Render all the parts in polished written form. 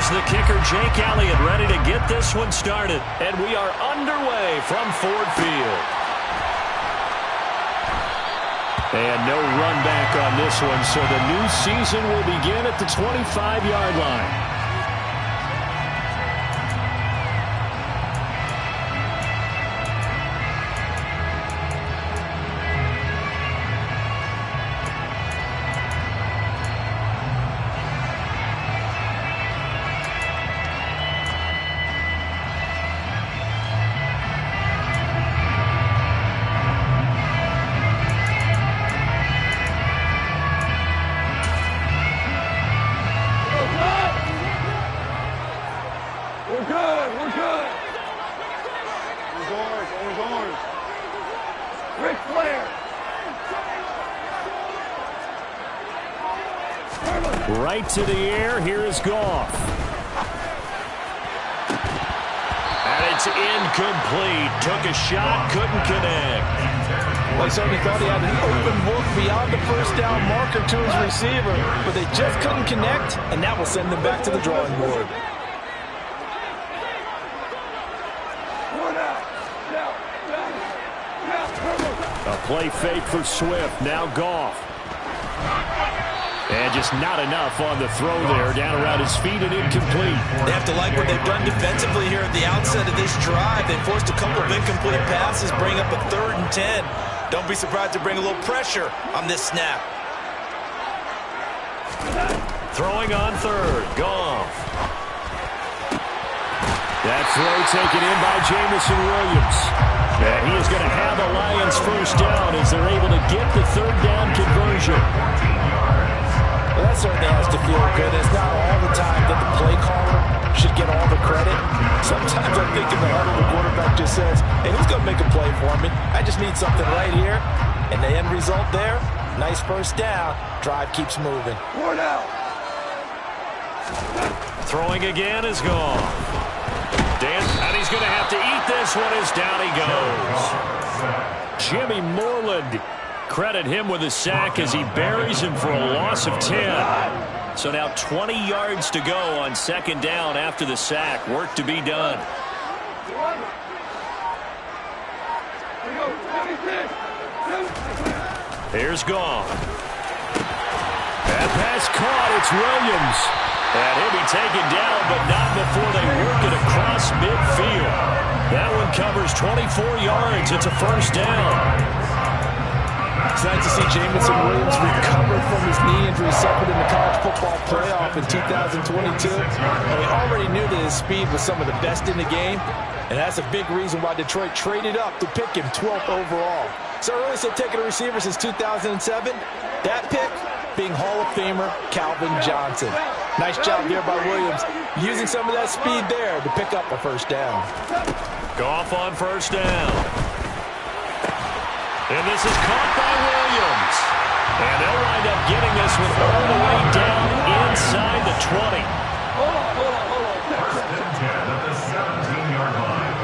Here's the kicker, Jake Elliott, ready to get this one started. And we are underway from Ford Field. And no run back on this one, so the new season will begin at the 25-yard line. Right to the air, here is Goff. And it's incomplete. Took a shot, couldn't connect. Well, he certainly thought he had an open look beyond the first down marker to his receiver, but they just couldn't connect, and that will send them back to the drawing board. A play fake for Swift, now Goff. And just not enough on the throw there. Down around his feet and incomplete. They have to like what they've done defensively here at the outset of this drive. They forced a couple of incomplete passes, bring up a 3rd and 10. Don't be surprised to bring a little pressure on this snap. Throwing on 3rd, Goff. That throw taken in by Jamison Williams. And he is going to have a Lions first down as they're able to get the 3rd down conversion. Well, that certainly has to feel good. It's not all the time that the play caller should get all the credit. Sometimes I think in the huddle, the quarterback just says, hey, who's going to make a play for me? I just need something right here. And the end result there, nice first down. Drive keeps moving. Throwing again is gone. And he's going to have to eat this one as down he goes. Jimmy Moreland. Credit him with a sack as he buries him for a loss of 10. So now 20 yards to go on 2nd down after the sack. Work to be done. Here's Goff. That pass caught. It's Williams. And he'll be taken down, but not before they work it across midfield. That one covers 24 yards. It's a first down. It's nice to see Jamison Williams recover from his knee injury suffered in the college football playoff in 2022. And we already knew that his speed was some of the best in the game. And that's a big reason why Detroit traded up to pick him 12th overall. So early said taking a receiver since 2007. That pick being Hall of Famer Calvin Johnson. Nice job here by Williams, using some of that speed there to pick up a first down. Goff on first down. And this is caught by Williams. And they'll wind up getting this one all the way down inside the 20. At the 17-yard line.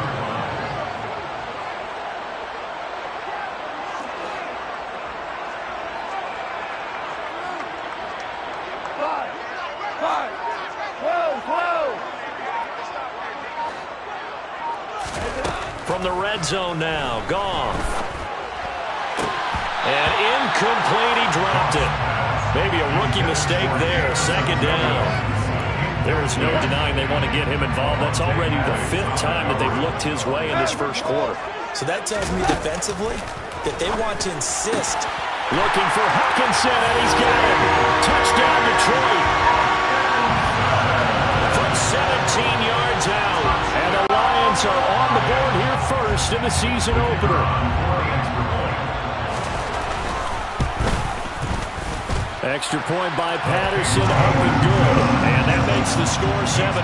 From the red zone now, Goff. And incomplete, he dropped it. Maybe a rookie mistake there, 2nd down. There is no denying they want to get him involved. That's already the 5th time that they've looked his way in this first quarter. So that tells me defensively that they want to insist. Looking for Hutchinson, and he's got it. Touchdown, Detroit. From 17 yards out. And the Lions are on the board here first in the season opener. Extra point by Patterson, up and good. And that makes the score 7-0.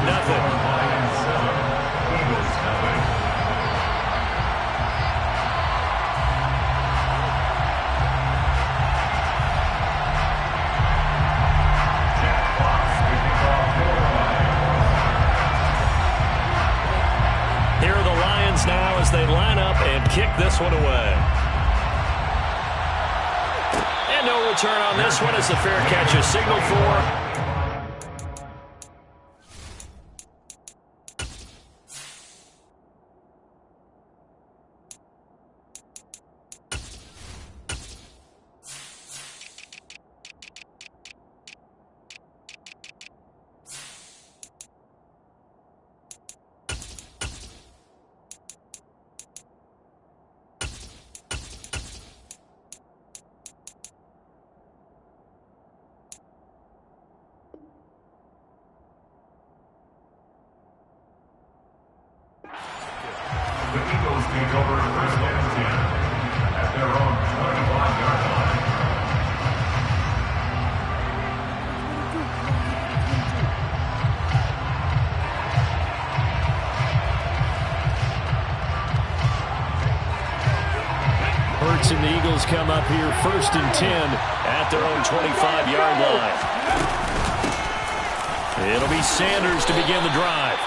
Here are the Lions now as they line up and kick this one away. And no return on this one as the fair catch is signaled for. take over first and 10 at their own 25-yard line. Hurts and the Eagles come up here first and 10 at their own 25-yard line. It'll be Sanders to begin the drive.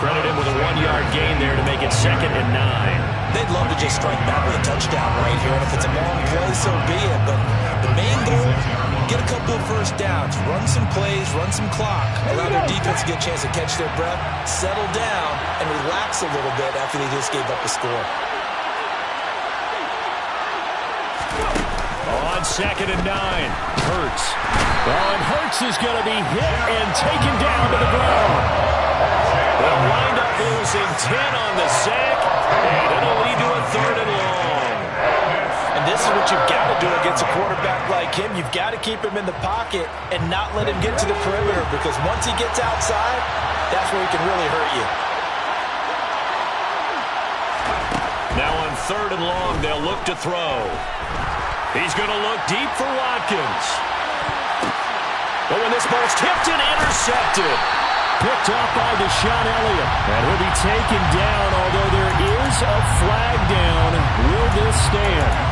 Credit him with a 1-yard gain there to make it 2nd and 9. They'd love to just strike back with a touchdown right here, and if it's a long play, so be it. But the main goal, get a couple of first downs, run some plays, run some clock, allow their defense to get a chance to catch their breath, settle down, and relax a little bit after they just gave up a score. On 2nd and 9, Hurts. Oh, and Hurts is going to be hit and taken down to the ground. They'll wind up losing 10 on the sack, and it'll lead to a 3rd and long. And this is what you've got to do against a quarterback like him. You've got to keep him in the pocket and not let him get to the perimeter, because once he gets outside, that's where he can really hurt you. Now on 3rd and long, they'll look to throw. He's going to look deep for Watkins. But when this ball's tipped and intercepted. Picked up by Deshaun Elliott. And he'll be taken down, although there is a flag down. Will this stand?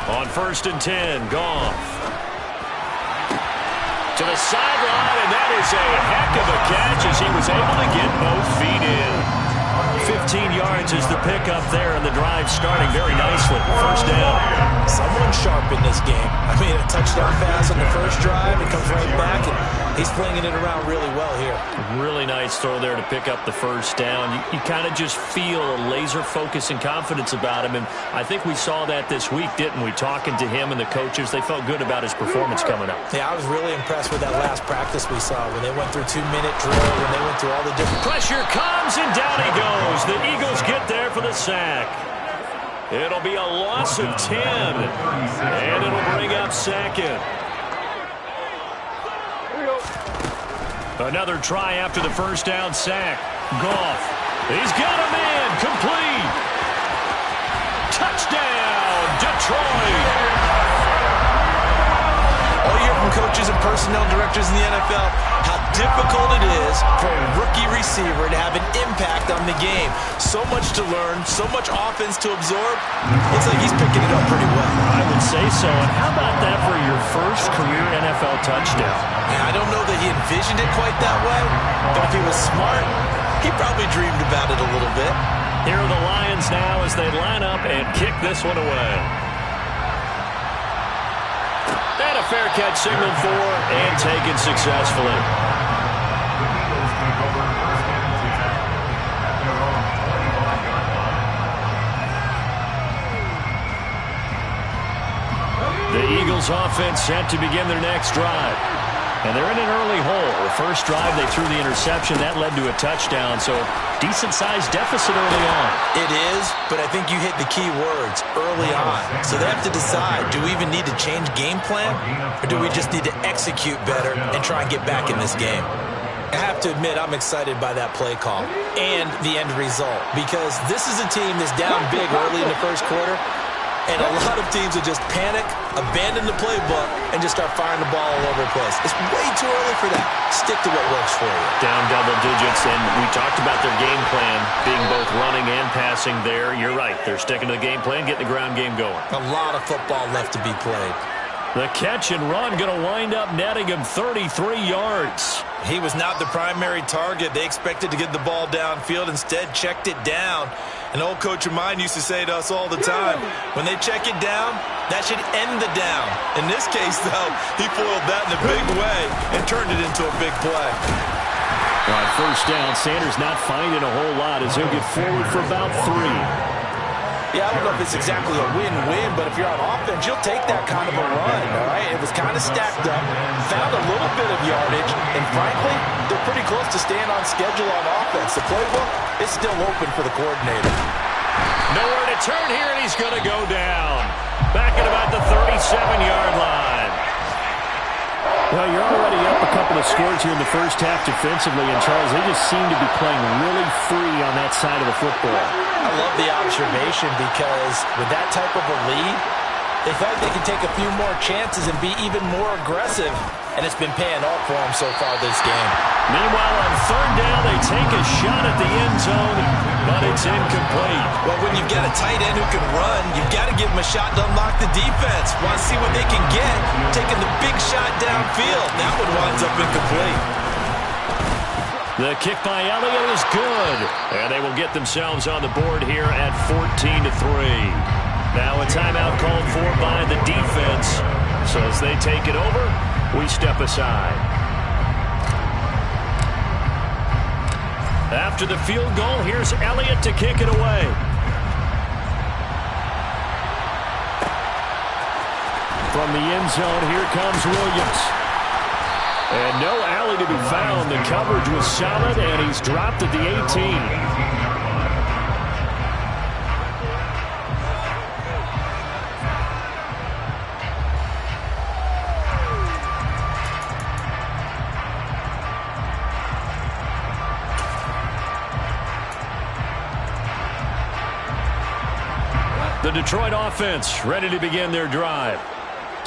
On 1st and 10, Goff. To the sideline, and that is a heck of a catch as he was able to get both feet in. 15 yards is the pickup there, and the drive starting very nicely. First down. Someone sharp in this game. I mean, a touchdown pass on the first drive. It comes right back, and he's flinging it around really well here. Really nice throw there to pick up the first down. You kind of just feel a laser focus and confidence about him, and I think we saw that this week, didn't we? Talking to him and the coaches, they felt good about his performance coming up. Yeah, I was really impressed with that last practice we saw when they went through 2-minute drill, when they went through all the different... Pressure comes, and down he goes. The Eagles get there for the sack. It'll be a loss of 10, and it'll bring up 2nd. Another try after the first down sack. Goff. He's got a man. Complete. Touchdown, Detroit. All you hear from coaches and personnel directors in the NFL, how difficult it is for a rookie receiver to have an impact on the game. So much to learn, so much offense to absorb. Looks like he's picking it up pretty well. I would say so. And how about that for your first career NFL touchdown? Yeah, I don't know that he envisioned it quite that way, but if he was smart, he probably dreamed about it a little bit. Here are the Lions now as they line up and kick this one away. And a fair catch signaled for and taken successfully. The Eagles offense set to begin their next drive. And they're in an early hole. The first drive, they threw the interception. That led to a touchdown, so decent-sized deficit early on. It is, but I think you hit the key words, early on. So they have to decide, do we even need to change game plan, or do we just need to execute better and try and get back in this game? I have to admit, I'm excited by that play call and the end result, because this is a team that's down big early in the first quarter, and a lot of teams will just panic, abandon the playbook, and just start firing the ball all over the place. It's way too early for that. Stick to what works for you. Down double digits, and we talked about their game plan being both running and passing there. You're right. They're sticking to the game plan, getting the ground game going. A lot of football left to be played. The catch and run going to wind up netting him 33 yards. He was not the primary target. They expected to get the ball downfield. Instead, checked it down. An old coach of mine used to say to us all the time, when they check it down, that should end the down. In this case, though, he foiled that in a big way and turned it into a big play. On first down, Sanders not finding a whole lot as he'll get forward for about 3. Yeah, I don't know if it's exactly a win-win, but if you're on offense, you'll take that kind of a run, all right? It was kind of stacked up, found a little bit of yardage, and frankly, they're pretty close to staying on schedule on offense. The playbook is still open for the coordinator. Nowhere to turn here, and he's going to go down. Back at about the 37-yard line. Well, you're already up a couple of scores here in the first half defensively, and Charles, they just seem to be playing really free on that side of the football. I love the observation because with that type of a lead, they feel like they can take a few more chances and be even more aggressive, and it's been paying off for them so far this game. Meanwhile, on third down, they take a shot at the end zone, but it's incomplete. Well, when you've got a tight end who can run, you've got to give him a shot to unlock the defense. Want to see what they can get, taking the big shot downfield. That one winds up incomplete. The kick by Elliott is good, and they will get themselves on the board here at 14-3. Now a timeout called for by the defense. So as they take it over, we step aside. After the field goal, here's Elliott to kick it away. From the end zone, here comes Williams. And no alley to be found. The coverage was solid, and he's dropped at the 18. The Detroit offense ready to begin their drive.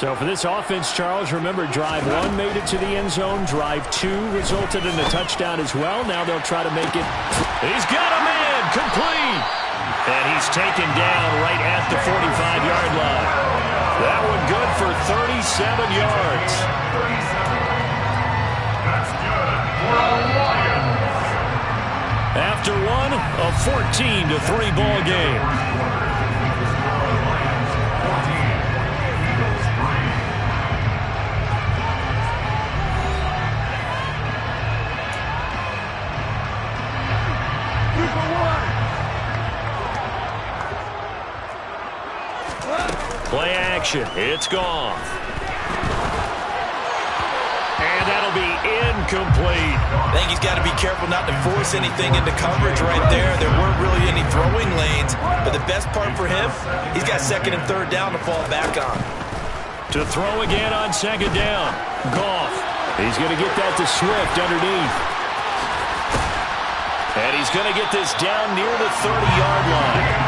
So for this offense, Charles, remember, drive 1 made it to the end zone. Drive 2 resulted in a touchdown as well. Now they'll try to make it. He's got a man, complete. And he's taken down right at the 45-yard line. That one good for 37 yards. That's good for a Lions. After one, a 14-3 ball game. Play action. It's gone. And that'll be incomplete. I think he's got to be careful not to force anything into coverage right there. There weren't really any throwing lanes. But the best part for him, he's got second and third down to fall back on. To throw again on second down. Goff. He's going to get that to Swift underneath. And he's going to get this down near the 30-yard line.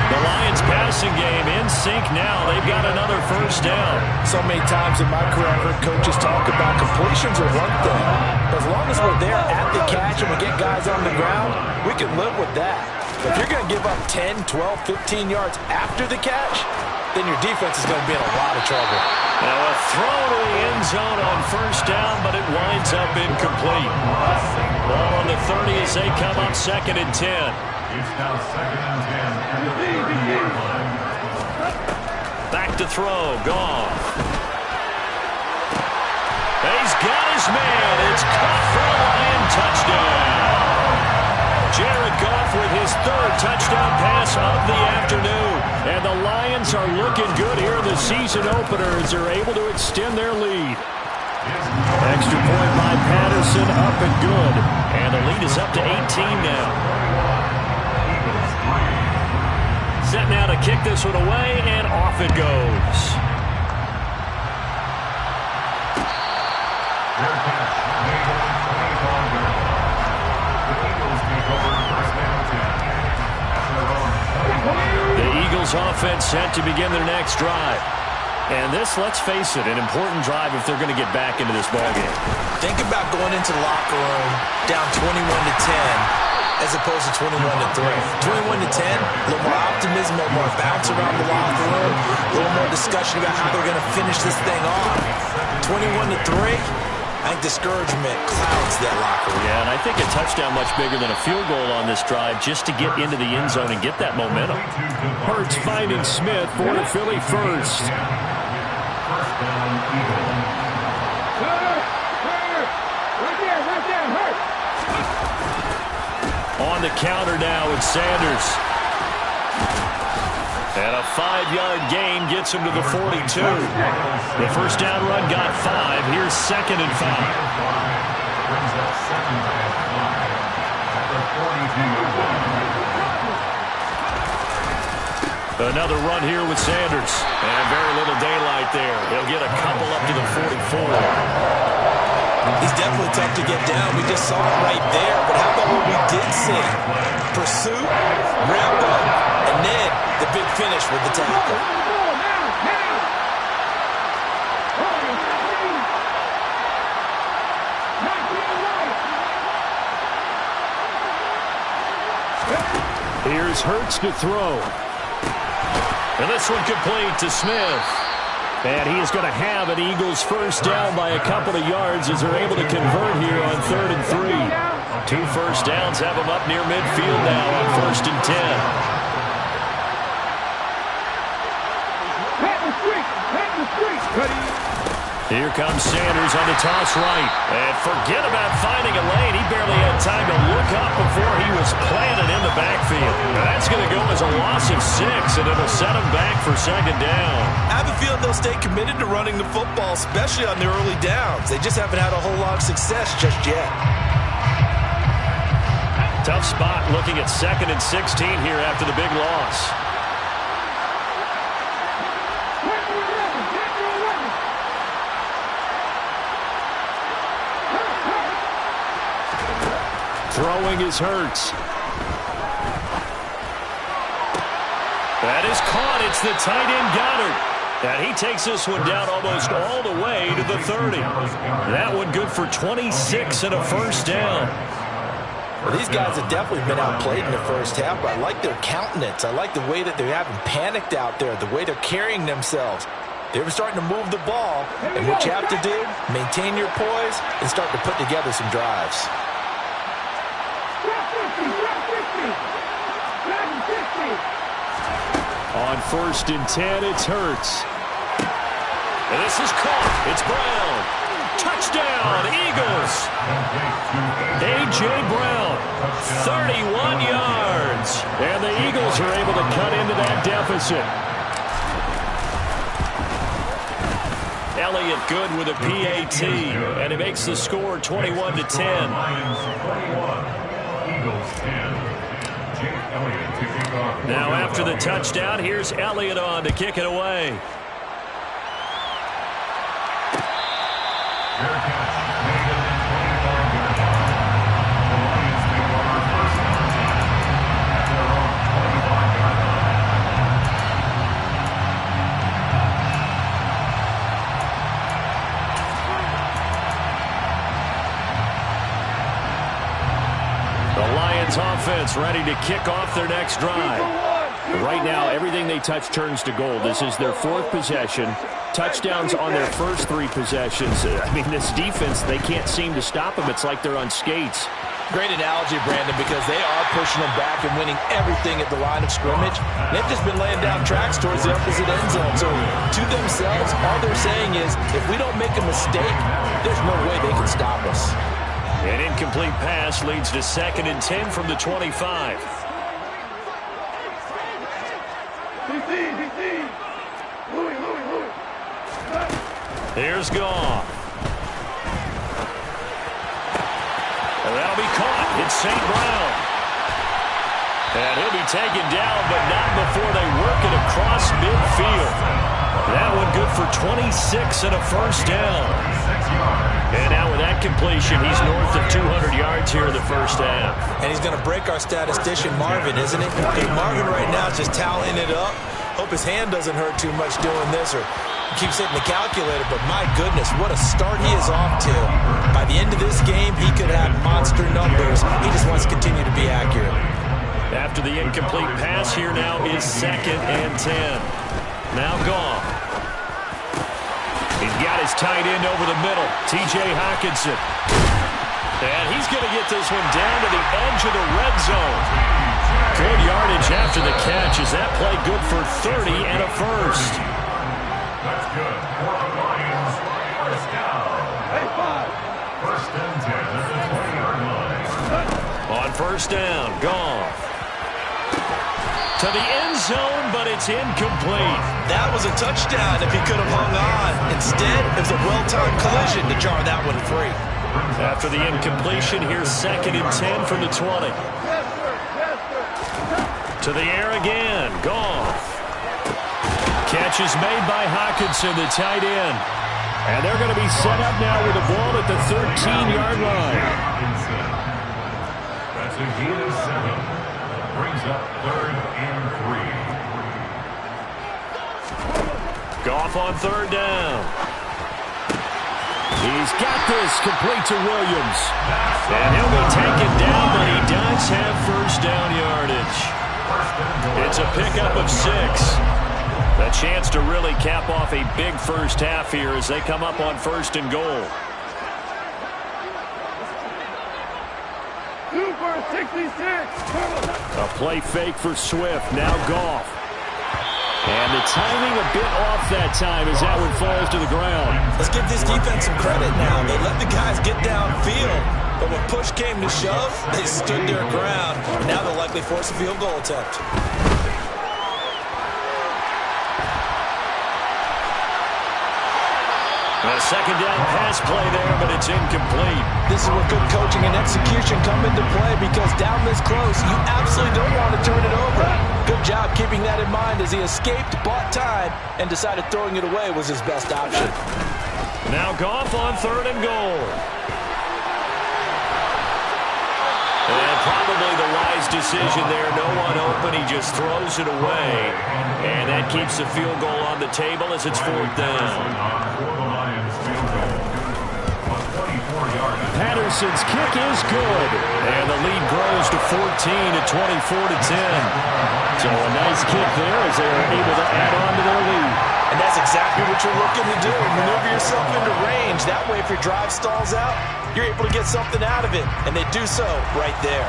The Lions passing game in sync now. They've got another first down. So many times in my career, I've heard coaches talk about completions are one thing. But as long as we're there at the catch and we get guys on the ground, we can live with that. But if you're going to give up 10, 12, 15 yards after the catch, then your defense is going to be in a lot of trouble. Now a throw to the end zone on first down, but it winds up incomplete. Ball on the 30 as they come up second and 10. It's now second and 10 at the 38 line. Back to throw. Goff. He's got his man. It's caught for a Lion touchdown. Jared Goff with his third touchdown pass of the afternoon. And the Lions are looking good here in the season opener as they're able to extend their lead. Extra point by Patterson, up and good. And the lead is up to 18 now. Set now to kick this one away, and off it goes. Their catch made on 25-yard line. The Eagles take over first down 10 at their own 25-yard line. The Eagles offense set to begin their next drive. And this, let's face it, an important drive if they're going to get back into this ballgame. Think about going into the locker room down 21-10. As opposed to 21-3. 21-10, a little more optimism, a little more bounce around the locker room, a little more discussion about how they're going to finish this thing off. 21-3, I think discouragement clouds that locker room. Yeah, and I think a touchdown much bigger than a field goal on this drive just to get into the end zone and get that momentum. Hurts finding Smith for the Philly first. First down, Eagles. On the counter now, it's Sanders. And a 5-yard gain gets him to the 42. The first down run got 5. Here's 2nd and 5. Brings up 2nd and 5 at the 42-yard line. Another run here with Sanders. And very little daylight there. He'll get a couple up to the 44. He's definitely tough to get down. We just saw it right there. But how about what we did see? Pursuit, wrap up, and then the big finish with the tackle. Here's Hurts to throw. And this one complete to Smith. And he is going to have an Eagles first down by a couple of yards as they're able to convert here on 3rd and 3. 2 first downs have them up near midfield now on 1st and 10. Here comes Sanders on the toss right. And forget about finding a lane. He barely had time to look up before he was planted in the backfield. Now that's going to go as a loss of 6, and it'll set him back for 2nd down. I have a feeling they'll stay committed to running the football, especially on the early downs. They just haven't had a whole lot of success just yet. Tough spot looking at 2nd and 16 here after the big loss. Throwing is Hurts. That is caught. It's the tight end Goddard. And he takes this one down almost all the way to the 30. That one good for 26 and a first down. Well, these guys have definitely been outplayed in the first half, but I like their countenance. I like the way that they haven't panicked out there, the way they're carrying themselves. They're starting to move the ball, and what you have to do, maintain your poise and start to put together some drives. On 1st and 10, it's Hurts. And this is caught. It's Brown. Touchdown, Eagles. A.J. Brown, 31 yards. And the Eagles are able to cut into that deficit. Elliott good with a PAT, and it makes the score 21-10. Eagles 10. Jake Elliott to kick off. Now after the touchdown, here's Elliott on to kick it away. Fair catch made at the 25-yard line. The Lions take over first and 10 at their own 25-yard line. The Lions offense ready to kick off their next drive. Right now, everything they touch turns to gold. This is their 4th possession. Touchdowns on their first 3 possessions. I mean, this defense, they can't seem to stop them. It's like they're on skates. Great analogy, Brandon, because they are pushing them back and winning everything at the line of scrimmage. They've just been laying down tracks towards the opposite end zone. So to themselves, all they're saying is, if we don't make a mistake, there's no way they can stop us. An incomplete pass leads to 2nd and 10 from the 25. Here's Goff. And that'll be caught. It's St. Brown. And he'll be taken down, but not before they work it across midfield. That one good for 26 and a first down. And now with that completion, he's north of 200 yards here in the first half. And he's going to break our statistician, Marvin, isn't he? Marvin right now is just tallying it up. Hope his hand doesn't hurt too much doing this or keeps hitting the calculator, but my goodness, what a start he is off to. By the end of this game, he could have monster numbers. He just wants to continue to be accurate. After the incomplete pass, here now is 2nd and 10. Now Goff. He's got his tight end over the middle, T.J. Hockenson. And he's going to get this one down to the edge of the red zone. Good yardage after the catch. Is that play good for 30 and a first? That's good for the Lions. First down. First and 10 at the 20-yard line. On first down, Goff. To the end zone, but it's incomplete. That was a touchdown if he could have hung on. Instead, it was a well-timed collision to jar that one free. After the incompletion, here's 2nd and 10 from the 20. To the air again. Goff. Catch is made by Hockenson, the tight end. And they're going to be set up now with the ball at the 13-yard line. That's a gain of 7. Brings up 3rd and 3. Goff on 3rd down. He's got this complete to Williams. And he'll be taken down, but he does have 1st down yardage. It's a pickup of 6. A chance to really cap off a big first half here as they come up on 1st and goal. Super 66. A play fake for Swift. Now Goff. And the timing a bit off that time as that one falls to the ground. Let's give this defense some credit now. They let the guys get downfield, but when push came to shove, they stood their ground. Now they'll likely force a field goal attempt. A 2nd down pass play there, but it's incomplete. This is where good coaching and execution come into play, because down this close, you absolutely don't want to turn it over. Good job keeping that in mind as he escaped, bought time, and decided throwing it away was his best option. Now Goff on 3rd and goal. And probably the wise decision there. No one open. He just throws it away. And that keeps the field goal on the table as it's 4th down. Patterson's kick is good. And the lead grows to 14 at 24-10. So a nice kick there as they are able to add on to their lead. And that's exactly what you're looking to do. Maneuver yourself into range. That way, if your drive stalls out, you're able to get something out of it. And they do so right there.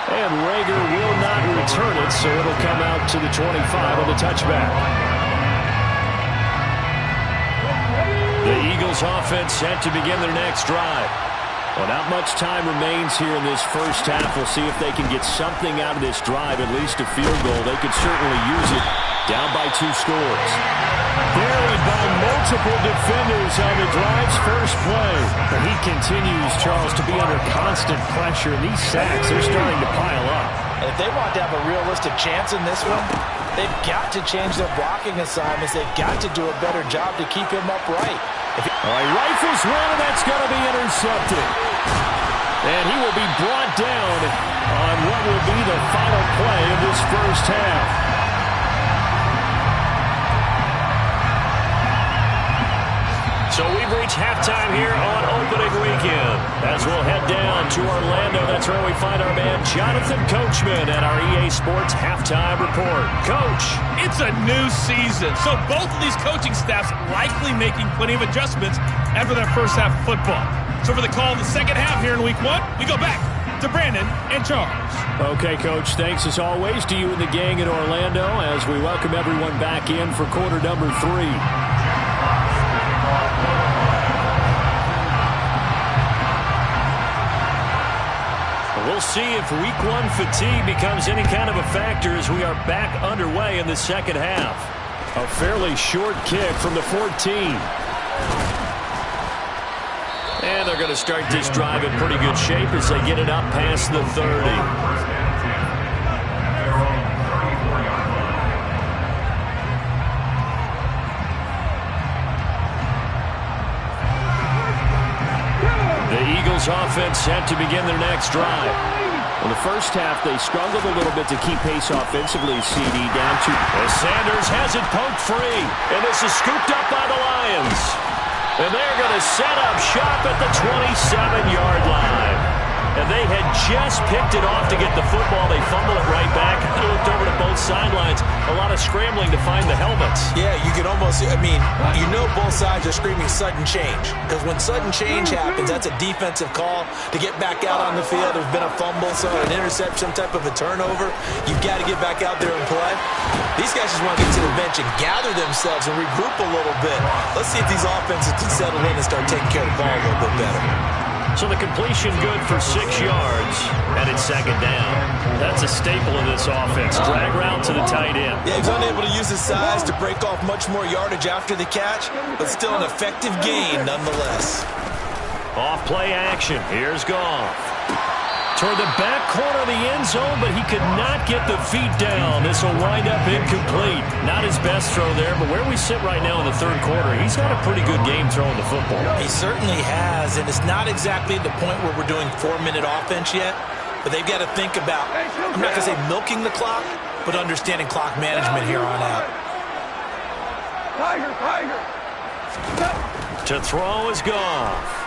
And Rager will not return it, so it'll come out to the 25 on the touchback. The Eagles offense set to begin their next drive. Well, not much time remains here in this first half. We'll see if they can get something out of this drive, at least a field goal. They could certainly use it. Down by 2 scores. Buried by multiple defenders on the drive's first play. But he continues, Charles, to be under constant pressure. And these sacks, they're starting to pile up. And if they want to have a realistic chance in this one, they've got to change their blocking assignments. They've got to do a better job to keep him upright. All right, rifles one, and that's going to be intercepted. And he will be brought down on what will be the final play of this first half. So we've reached halftime here on opening weekend. As we'll head down to Orlando, that's where we find our man Jonathan Coachman at our EA Sports Halftime Report. Coach. It's a new season, so both of these coaching staffs likely making plenty of adjustments after their first half of football. So for the call in the second half here in week 1, we go back to Brandon and Charles. Okay, Coach, thanks as always to you and the gang in Orlando as we welcome everyone back in for quarter number 3. We'll see if week 1 fatigue becomes any kind of a factor as we are back underway in the second half. A fairly short kick from the 14. And they're going to start this drive in pretty good shape as they get it up past the 30. Offense set to begin their next drive. In the first half, they struggled a little bit to keep pace offensively. CD down to Sanders has it poked free, and this is scooped up by the Lions. And they're going to set up shop at the 27-yard line. And they had just picked it off to get the football. They fumble it right back. They looked over to both sidelines. A lot of scrambling to find the helmets. Yeah, you can almost, you know both sides are screaming sudden change. Because when sudden change happens, that's a defensive call to get back out on the field. There's been a fumble, so an interception, some type of a turnover. You've got to get back out there and play. These guys just want to get to the bench and gather themselves and regroup a little bit. Let's see if these offenses can settle in and start taking care of the ball a little bit better. So the completion good for 6 yards, and it's second down. That's a staple of this offense. Drag route to the tight end. Yeah, he's unable to use his size to break off much more yardage after the catch, but still an effective gain nonetheless. Off play action. Here's Goff. Toward the back corner of the end zone, but he could not get the feet down. This will wind up incomplete. Not his best throw there, but where we sit right now in the third quarter, he's got a pretty good game throwing the football. He certainly has, and it's not exactly the point where we're doing 4-minute offense yet, but they've got to think about, I'm not going to say milking the clock, but understanding clock management here on out. To throw is Goff.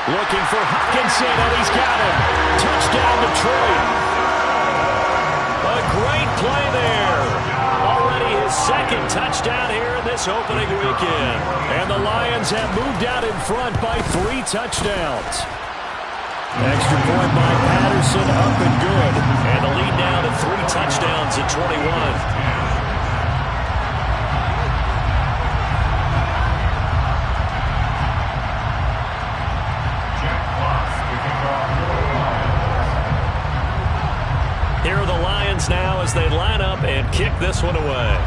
Looking for Hopkinson, and he's got him. Touchdown, Detroit. A great play there. Already his second touchdown here in this opening weekend. And the Lions have moved out in front by 3 touchdowns. Extra point by Patterson, up and good. And the lead now to 3 touchdowns at 21. Here are the Lions now as they line up and kick this one away.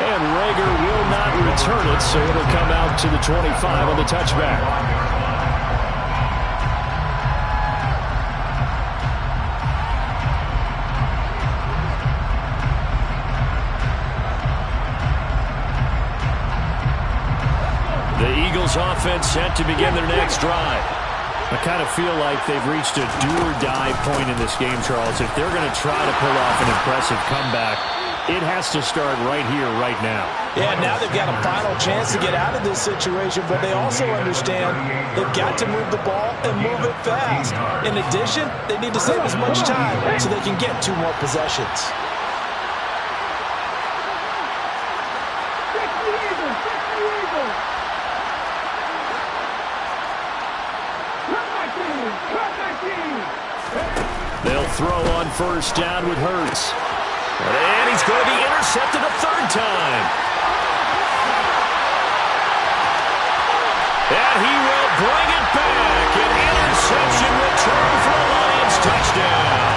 And Rager will not return it, so it'll come out to the 25 on the touchback. The Eagles offense set to begin their next drive. I kind of feel like they've reached a do-or-die point in this game, Charles. If they're going to try to pull off an impressive comeback, it has to start right here, right now. Yeah, now they've got a final chance to get out of this situation, but they also understand they've got to move the ball and move it fast. In addition, they need to save as much time so they can get 2 more possessions. They'll throw on first down with Hurts. And he's going to be intercepted a 3rd time. And he will bring it back. An interception return for a Lions touchdown.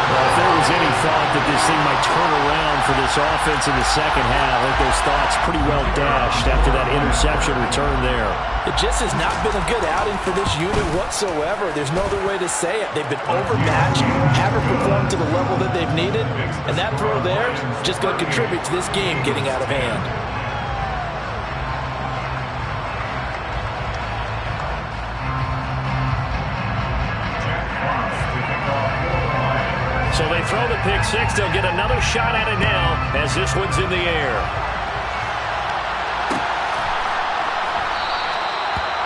Well, if there was any thought that this thing might turn around for this offense in the second half, I think those thoughts pretty well dashed after that interception return there. It just has not been a good outing for this unit whatsoever. There's no other way to say it. They've been overmatched, haven't performed to the level that they've needed, and that throw there is just going to contribute to this game getting out of hand. So they throw the pick 6. They'll get another shot at it now as this one's in the air.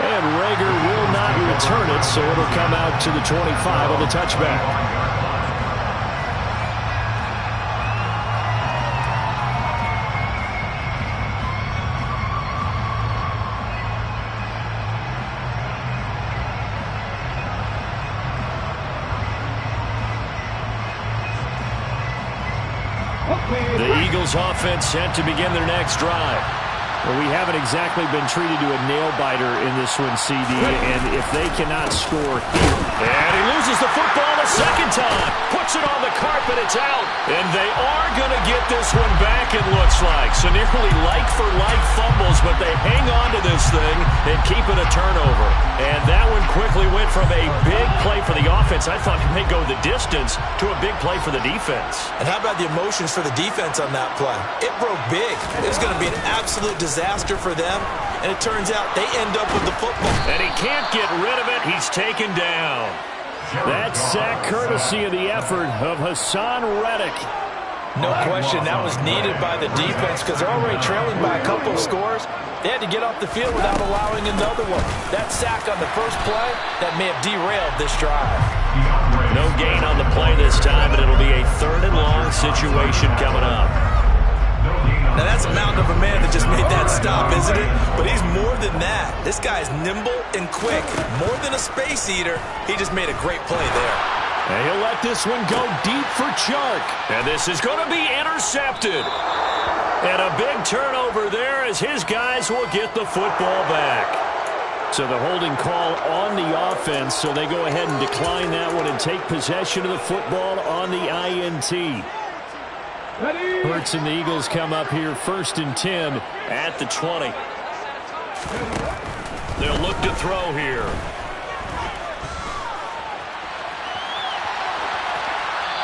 And Rager will not return it, so it'll come out to the 25 on the touchback. The Eagles offense set to begin their next drive. Well, we haven't exactly been treated to a nail-biter in this one, CD, and if they cannot score here. And he loses the football a second time. Puts it on the carpet, it's out. And they are going to get this one back, it looks like. So nearly like-for-like fumbles, but they hang on to this thing and keep it a turnover. And that one quickly went from a big play for the offense, I thought it may go the distance, to a big play for the defense. And how about the emotions for the defense on that play? It broke big. It was going to be an absolute disaster for them, and it turns out they end up with the football. And he can't get rid of it. He's taken down. That sack courtesy of the effort of Hassan Reddick. No question, that was needed by the defense because they're already trailing by a couple of scores. They had to get off the field without allowing another one. That sack on the first play, that may have derailed this drive. No gain on the play this time, but it'll be a 3rd and long situation coming up. Now that's a mountain of a man that just made that stop, isn't it? But he's more than that. This guy's nimble and quick. More than a space eater, he just made a great play there. And he'll let this one go deep for Chark. And this is going to be intercepted. And a big turnover there as his guys will get the football back. So the holding call on the offense, so they go ahead and decline that one and take possession of the football on the INT. Hurts and the Eagles come up here 1st and 10 at the 20. They'll look to throw here.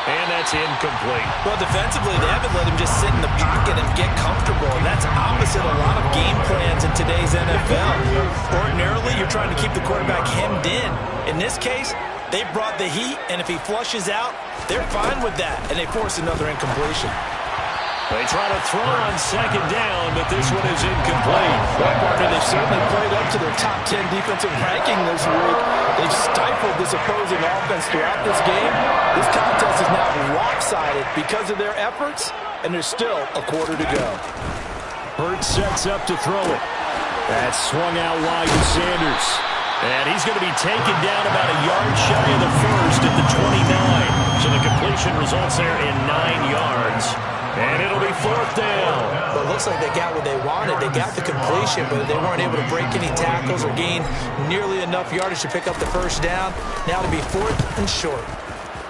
And that's incomplete. Well, defensively, they haven't let him just sit in the pocket and get comfortable. And that's opposite a lot of game plans in today's NFL. Ordinarily, you're trying to keep the quarterback hemmed in. In this case, they brought the heat, and if he flushes out, they're fine with that, and they force another incompletion. They try to throw on 2nd down, but this one is incomplete. Well, partner, they've certainly played up to their top 10 defensive ranking this week. They've stifled this opposing offense throughout this game. This contest is now lopsided because of their efforts, and there's still a quarter to go. Hurts sets up to throw it. That's swung out wide to Sanders. And he's going to be taken down about a yard shy of the first at the 29. So the completion results there in 9 yards. And it'll be 4th down. Well, it looks like they got what they wanted. They got the completion, but they weren't able to break any tackles or gain nearly enough yardage to pick up the 1st down. Now to be 4th and short.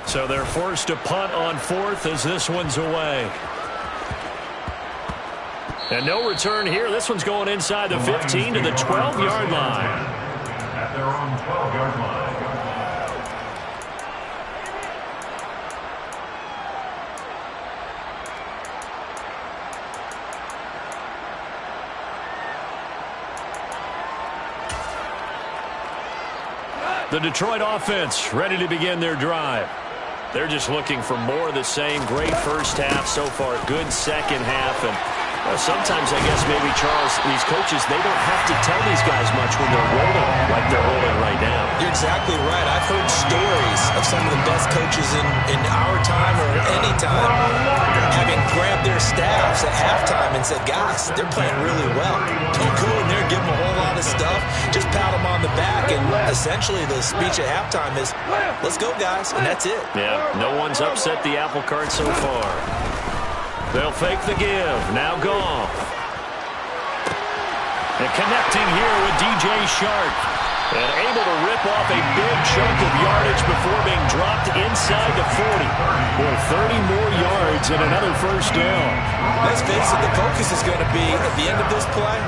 So they're forced to punt on 4th as this one's away. And no return here. This one's going inside the 15 to the 12-yard line. At their own 12-yard line. The Detroit offense ready to begin their drive. They're just looking for more of the same. Great first half so far. Good second half. And sometimes, I guess, maybe, Charles, these coaches, they don't have to tell these guys much when they're rolling like they're rolling right now. You're exactly right. I've heard stories of some of the best coaches in our time or any time having grabbed their staffs at halftime and said, guys, they're playing really well. Don't go in there and give them a whole lot of stuff. Just pat them on the back. And essentially the speech at halftime is, let's go, guys. And that's it. Yeah, no one's upset the apple cart so far. They'll fake the give. Now Goff. And connecting here with DJ Shark. And able to rip off a big chunk of yardage before being dropped inside the 40. Boy, 30 more yards and another 1st down. Let's face it, the focus is going to be at the end of this play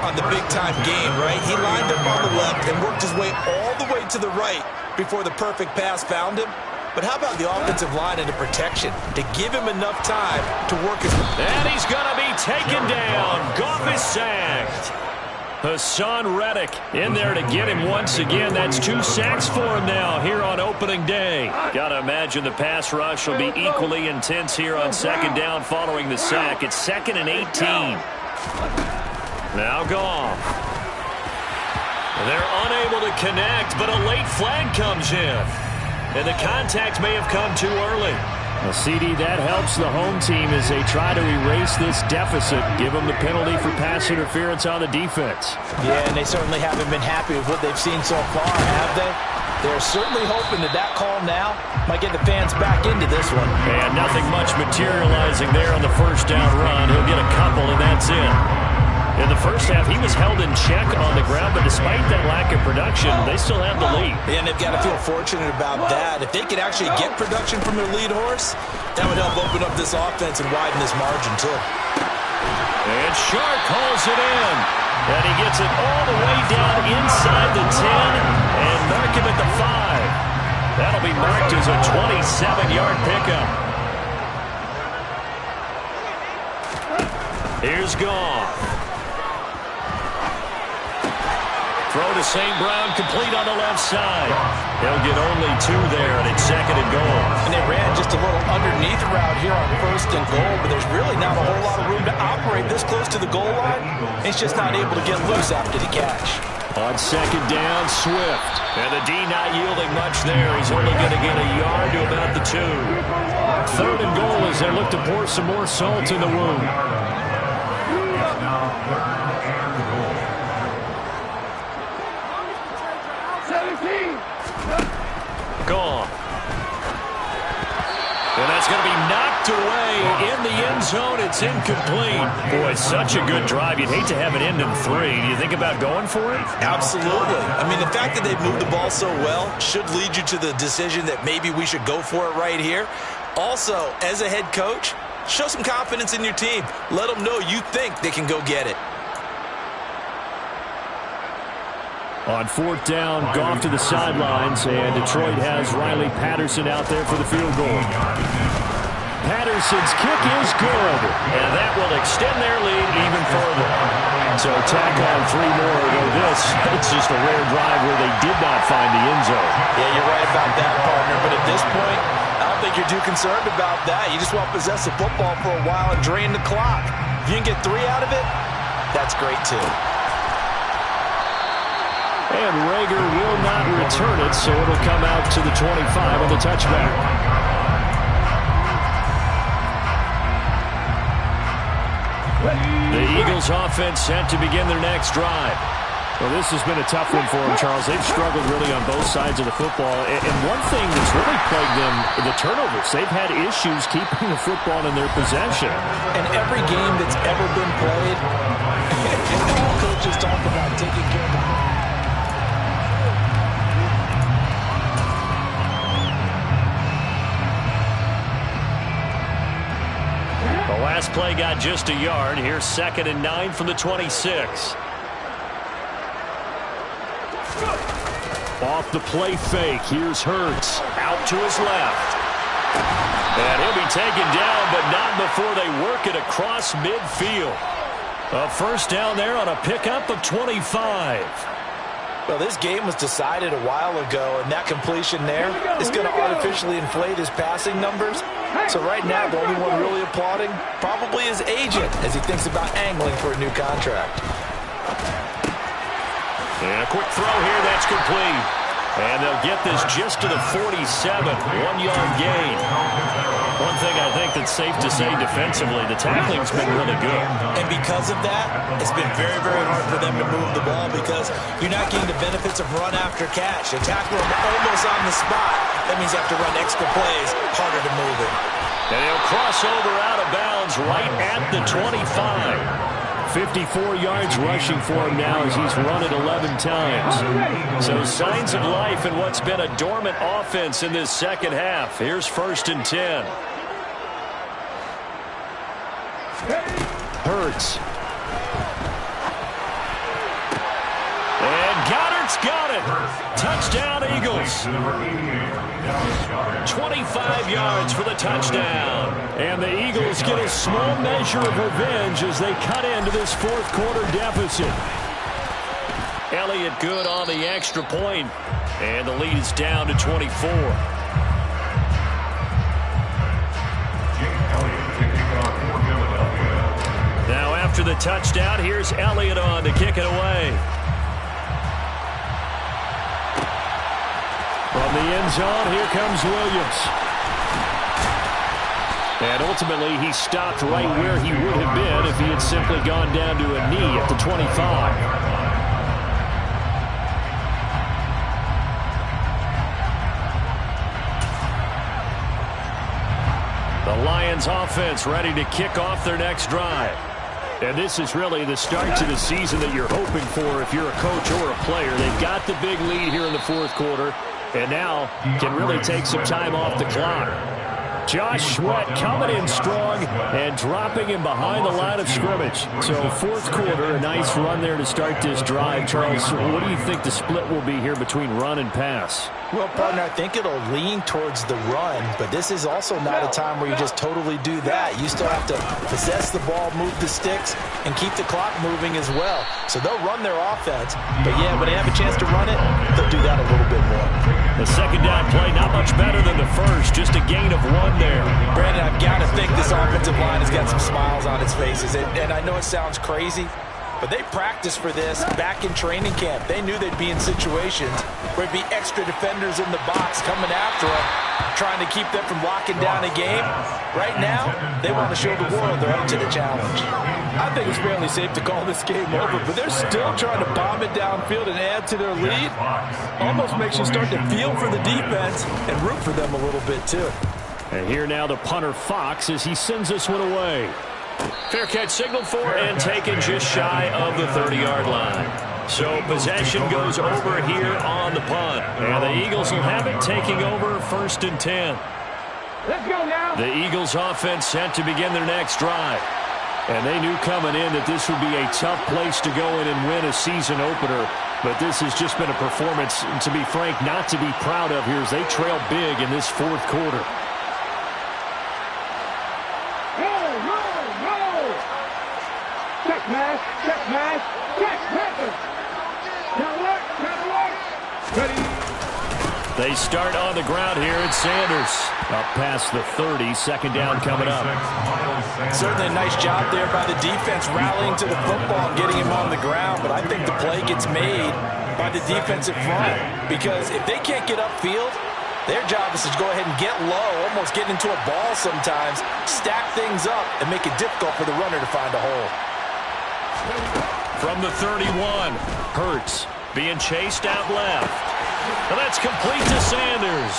on the big-time game, right? He lined up on the left and worked his way all the way to the right before the perfect pass found him. But how about the offensive line and the protection to give him enough time to work his... And he's going to be taken down. Goff is sacked. Hassan Reddick in there to get him once again. That's 2 sacks for him now here on opening day. Got to imagine the pass rush will be equally intense here on 2nd down following the sack. It's 2nd and 18. Now Goff. They're unable to connect, but a late flag comes in. And the contact may have come too early. Well, CD, that helps the home team as they try to erase this deficit. Give them the penalty for pass interference on the defense. Yeah, and they certainly haven't been happy with what they've seen so far, have they? They're certainly hoping that that call now might get the fans back into this one. And nothing much materializing there on the 1st down run. He'll get a couple, and that's it. In the first half, he was held in check on the ground, but despite that lack of production, they still have the lead. And they've got to feel fortunate about that. If they could actually get production from their lead horse, that would help open up this offense and widen this margin, too. And Shark hauls it in. And he gets it all the way down inside the 10 and mark him at the 5. That'll be marked as a 27-yard pickup. Here's Goff. Throw to St. Brown, complete on the left side. He'll get only 2 there, and it's 2nd and goal. And they ran just a little underneath route here on 1st and goal, but there's really not a whole lot of room to operate this close to the goal line. He's just not able to get loose after the catch. On 2nd down, Swift. And the D not yielding much there. He's only going to get a yard to about the 2. 3rd and goal as they look to pour some more salt in the wound. Now 3rd and goal. Gone. And that's going to be knocked away in the end zone. It's incomplete. Boy, such a good drive. You'd hate to have it end in 3. Do you think about going for it? Absolutely. I mean, the fact that they've moved the ball so well should lead you to the decision that maybe we should go for it right here. Also, as a head coach, show some confidence in your team. Let them know you think they can go get it. On 4th down, Goff to the sidelines, and Detroit has Riley Patterson out there for the field goal. Patterson's kick is good, and that will extend their lead even further. So tack on 3 more, though it's just a rare drive where they did not find the end zone. Yeah, you're right about that, partner, but at this point, I don't think you're too concerned about that. You just want to possess the football for a while and drain the clock. If you can get 3 out of it, that's great too. And Rager will not return it, so it'll come out to the 25 on the touchback. The Eagles offense set to begin their next drive. Well, this has been a tough one for them, Charles. They've struggled really on both sides of the football. And one thing that's really plagued them, the turnovers. They've had issues keeping the football in their possession. And every game that's ever been played, coaches talk about taking care of the ball. The last play got just a yard. Here's 2nd and 9 from the 26. Off the play fake. Here's Hurts. Out to his left. And he'll be taken down, but not before they work it across midfield. A 1st down there on a pickup of 25. Well, this game was decided a while ago, and that completion there is going to artificially inflate his passing numbers. So right now, the only one really applauding probably his agent as he thinks about angling for a new contract. And a quick throw here, that's complete. And they'll get this just to the 47, 1-yard gain. One thing I think that's safe to say defensively, the tackling's been really good. And because of that, it's been very, very hard for them to move the ball because you're not getting the benefits of run after catch. You tackle them almost on the spot. That means you have to run extra plays, harder to move it. And he'll cross over out of bounds right at the 25. 54 yards rushing for him now as he's run it 11 times. So signs of life in what's been a dormant offense in this second half. Here's 1st and 10. Hurts. And Goddard's got it. Touchdown, Eagles. 25 yards for the touchdown. And the Eagles get a small measure of revenge as they cut into this 4th quarter deficit. Elliott good on the extra point. And the lead is down to 24. Now after the touchdown, here's Elliott on to kick it away. From the end zone, here comes Williams. And ultimately, he stopped right where he would have been if he had simply gone down to a knee at the 25. The Lions offense ready to kick off their next drive. And this is really the start to the season that you're hoping for if you're a coach or a player. They've got the big lead here in the 4th quarter, and now can really take some time off the clock. Josh Sweat coming in strong and dropping him behind the line of scrimmage. So 4th quarter, a nice run there to start this drive. Charles, what do you think the split will be here between run and pass? Well, partner, I think it'll lean towards the run, but this is also not a time where you just totally do that. You still have to possess the ball, move the sticks, and keep the clock moving as well. So they'll run their offense, but yeah, when they have a chance to run it, they'll do that a little bit more. The 2nd down play, not much better than the 1st, just a gain of 1 there. Brandon, I've got to think this offensive line has got some smiles on its faces, and I know it sounds crazy, but they practiced for this back in training camp. They knew they'd be in situations where there'd be extra defenders in the box coming after them, trying to keep them from locking down a game. Right now, they want to show the world they're up to the challenge. I think it's fairly safe to call this game over, but they're still trying to bomb it downfield and add to their lead. Almost makes you start to feel for the defense and root for them a little bit, too. And here now the punter Fox as he sends this one away. Fair catch signaled for and taken just shy of the 30-yard line. So possession goes over here on the punt. And the Eagles will have it, taking over 1st and 10. Let's go now. The Eagles offense set to begin their next drive. And they knew coming in that this would be a tough place to go in and win a season opener. But this has just been a performance, to be frank, not to be proud of here as they trail big in this 4th quarter. Check pass, check pass, check pass. Ready. They start on the ground here at Sanders. Up past the 30, 2nd down coming up. Certainly a nice job there by the defense rallying to the football and getting him on the ground, but I think the play gets made by the defensive front because if they can't get upfield, their job is to go ahead and get low, almost get into a ball sometimes, stack things up, and make it difficult for the runner to find a hole. From the 31, Hurts being chased out left. And that's complete to Sanders.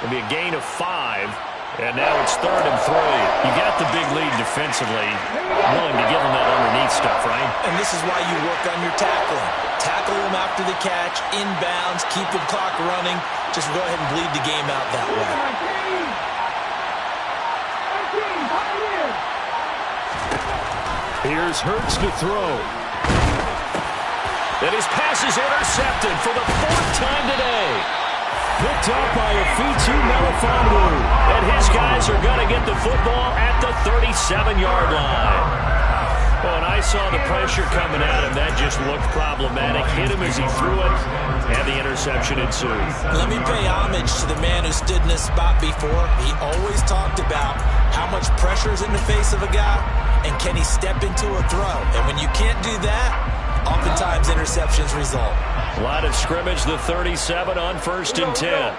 It'll be a gain of 5. And now it's 3rd and 3. You got the big lead defensively. Willing to give them that underneath stuff, right? And this is why you work on your tackling. Tackle them after the catch, inbounds, keep the clock running. Just go ahead and bleed the game out that way. Here's Hurts to throw. And his pass is intercepted for the 4th time today. Picked up by a Fitu Melifonwu. And his guys are going to get the football at the 37-yard line. Well, and I saw the pressure coming at him. That just looked problematic. Hit him as he threw it, and the interception ensued. Let me pay homage to the man who stood in this spot before. He always talked about how much pressure is in the face of a guy, and can he step into a throw. And when you can't do that, oftentimes interceptions result. Line of scrimmage, the 37 on 1st and 10.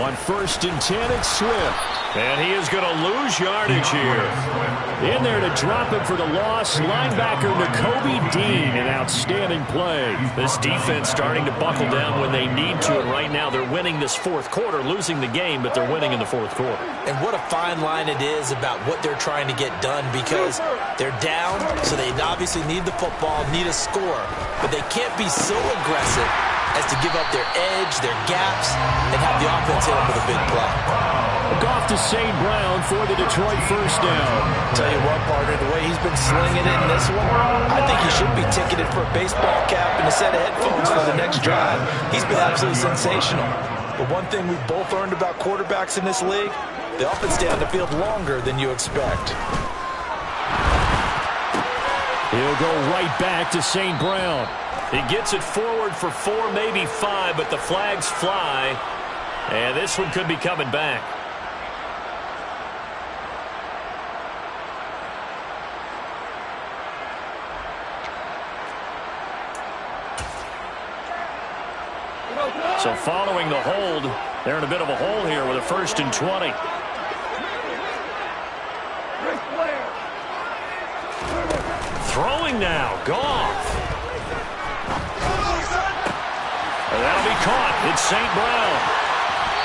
On 1st and 10, it's Swift. And he is going to lose yardage here. In there to drop him for the loss, linebacker Nakobe Dean, an outstanding play. This defense starting to buckle down when they need to, and right now they're winning this 4th quarter, losing the game, but they're winning in the 4th quarter. And what a fine line it is about what they're trying to get done because they're down, so they obviously need the football, need a score, but they can't be so aggressive as to give up their edge, their gaps, and have the offense hit them with a big play. Off to St. Brown for the Detroit 1st down. Tell you what, partner, the way he's been slinging it in this one, I think he should be ticketed for a baseball cap and a set of headphones for the next drive. He's been absolutely sensational. But one thing we've both learned about quarterbacks in this league, they often stay on the field longer than you expect. He'll go right back to St. Brown. He gets it forward for 4, maybe 5, but the flags fly. And this one could be coming back. So following the hold, they're in a bit of a hole here with a 1st and 20. Throwing now, Goff. And that'll be caught. It's St. Brown.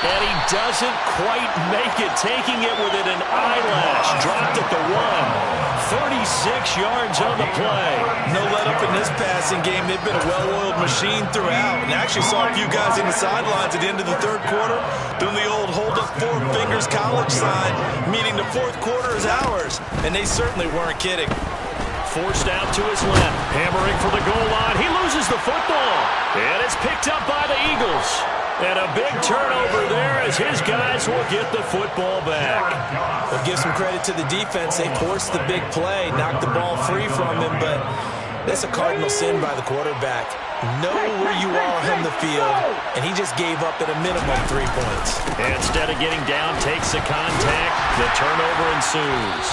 And he doesn't quite make it, taking it within an eyelash. Dropped at the 1. 36 yards on the play. No let up in this passing game. They've been a well-oiled machine throughout. And actually saw a few guys in the sidelines at the end of the 3rd quarter doing the old hold up 4 fingers college sign, meaning the 4th quarter is ours. And they certainly weren't kidding. Forced out to his left. Hammering for the goal line. He loses the football. And it's picked up by the Eagles. And a big turnover there as his guys will get the football back. Well, give some credit to the defense. They forced the big play, knocked the ball free from him, but that's a cardinal sin by the quarterback. Know where you are on the field, and he just gave up at a minimum 3 points. And instead of getting down, takes the contact. The turnover ensues.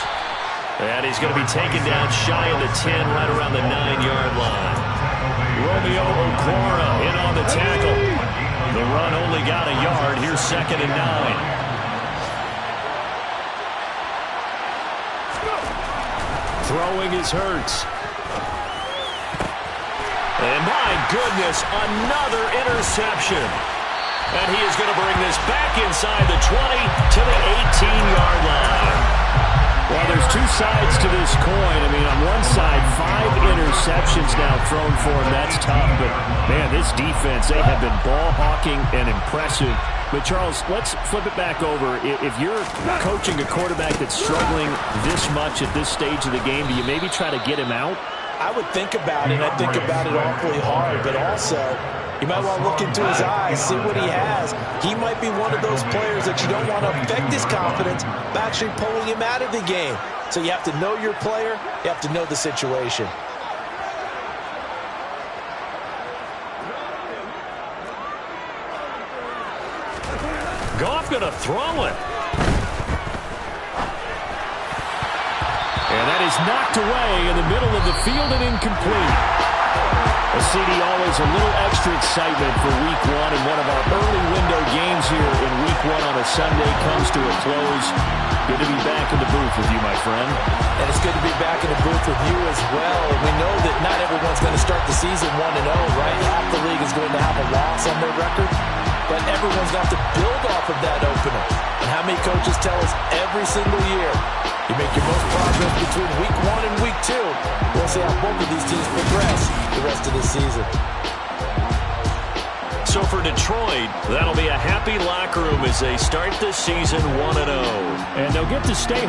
And he's going to be taken down shy of the 10, right around the 9-yard line. Romeo Okwara in on the tackle. The run only got a yard. Here's 2nd and 9. Throwing is Hurts. And my goodness, another interception. And he is going to bring this back inside the 20 to the 18-yard line. Well, there's two sides to this coin. I mean, on one side, 5 interceptions now thrown for him. That's tough. But, man, this defense, they have been ball hawking and impressive. But, Charles, let's flip it back over. If you're coaching a quarterback that's struggling this much at this stage of the game, do you maybe try to get him out? I would think about it. I think about it awfully hard. But also, you might want to look into his eyes, see what he has. He might be one of those players that you don't want to affect his confidence by actually pulling him out of the game. So you have to know your player. You have to know the situation. Goff going to throw it. And that is knocked away in the middle of the field and incomplete. A CD, always a little extra excitement for Week 1, and one of our early window games here in Week 1 on a Sunday comes to a close. Good to be back in the booth with you, my friend. And it's good to be back in the booth with you as well. We know that not everyone's going to start the season 1-0, right? Half the league is going to have a loss on their record, but everyone's got to build off of that opener. And how many coaches tell us every single year, you make your most progress between Week 1 and Week 2. We'll see how both of these teams progress the rest of the season. So for Detroit, that'll be a happy locker room as they start this season 1-0. And they'll get to stay